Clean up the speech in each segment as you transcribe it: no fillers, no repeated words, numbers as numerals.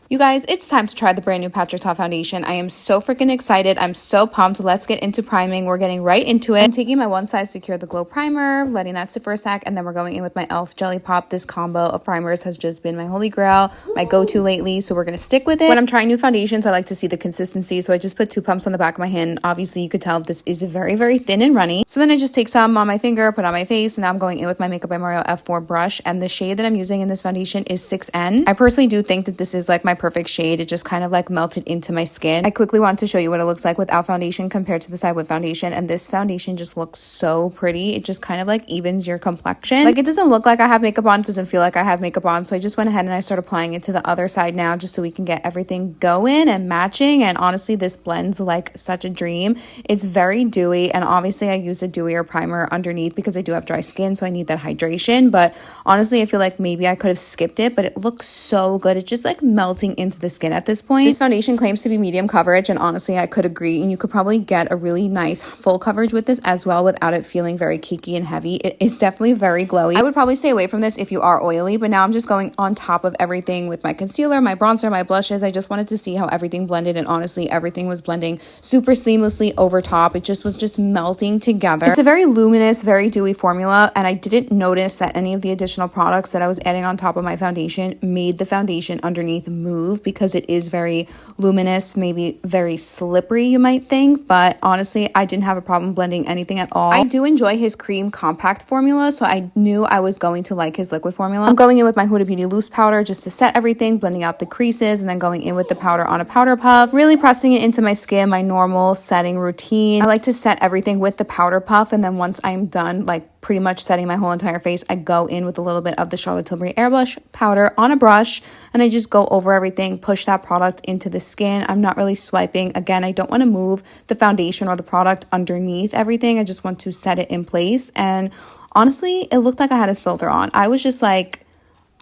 You guys, it's time to try the brand new Perfectin foundation. I am so freaking excited. I'm so pumped. Let's get into priming. We're getting right into it. I'm taking my One Size Secure the Glow primer, letting that sit for a sec, and then we're going in with my e.l.f. Jelly Pop. This combo of primers has just been my holy grail, my go-to lately, so we're going to stick with it. When I'm trying new foundations, I like to see the consistency, so I just put 2 pumps on the back of my hand. Obviously, you could tell this is very, very thin and runny. So then I just take some on my finger, put on my face, and now I'm going in with my Makeup by Mario F4 brush, and the shade that I'm using in this foundation is 6N. I personally do think that this is like my perfect shade. It just kind of like melted into my skin. I quickly want to show you what it looks like without foundation compared to the side with foundation, and this foundation just looks so pretty. It just kind of like evens your complexion. Like, it doesn't look like I have makeup on, it doesn't feel like I have makeup on, so I just went ahead and I started applying it to the other side now just so we can get everything going and matching. And honestly, this blends like such a dream. It's very dewy, and obviously I use a dewier primer underneath because I do have dry skin, so I need that hydration. But honestly, I feel like maybe I could have skipped it, but it looks so good. It's just like melting into the skin at this point. This foundation claims to be medium coverage, and honestly, I could agree. And you could probably get a really nice full coverage with this as well without it feeling very cakey and heavy. It is definitely very glowy. I would probably stay away from this if you are oily, but now I'm just going on top of everything with my concealer, my bronzer, my blushes. I just wanted to see how everything blended, and honestly, everything was blending super seamlessly over top. It just was just melting together. It's a very luminous, very dewy formula, and I didn't notice that any of the additional products that I was adding on top of my foundation made the foundation underneath move, because it is very luminous, maybe very slippery, you might think, but honestly, I didn't have a problem blending anything at all. I do enjoy his cream compact formula, so I knew I was going to like his liquid formula. I'm going in with my Huda Beauty loose powder just to set everything, blending out the creases, and then going in with the powder on a powder puff, really pressing it into my skin, my normal setting routine. I like to set everything with the powder puff, and then once I'm done, like pretty much setting my whole entire face, I go in with a little bit of the Charlotte Tilbury Airbrush powder on a brush, and I just go over everything, push that product into the skin. I'm not really swiping. Again, I don't want to move the foundation or the product underneath everything. I just want to set it in place. And honestly, it looked like I had a filter on. I was just like,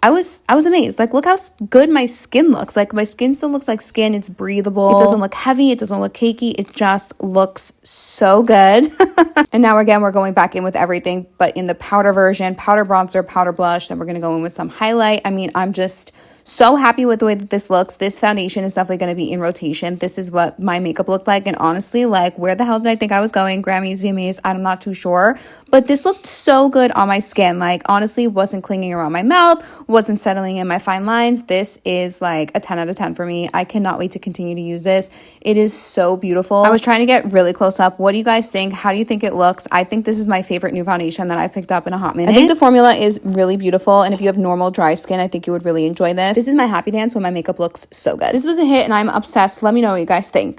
I was amazed. Like, look how good my skin looks. Like, my skin still looks like skin. It's breathable. It doesn't look heavy. It doesn't look cakey. It just looks so good. And now again, we're going back in with everything, but in the powder version, powder bronzer, powder blush. Then we're going to go in with some highlight. I mean, I'm just so happy with the way that this looks. This foundation is definitely going to be in rotation. This is what my makeup looked like. And honestly, like, where the hell did I think I was going? Grammys, VMAs, I'm not too sure. But this looked so good on my skin. Like, honestly, wasn't clinging around my mouth, wasn't settling in my fine lines. This is like a 10 out of 10 for me. I cannot wait to continue to use this. It is so beautiful. I was trying to get really close up. What do you guys think? How do you think it looks? I think this is my favorite new foundation that I picked up in a hot minute. I think the formula is really beautiful. And if you have normal dry skin, I think you would really enjoy this. This is my happy dance when my makeup looks so good. This was a hit, and I'm obsessed. Let me know what you guys think.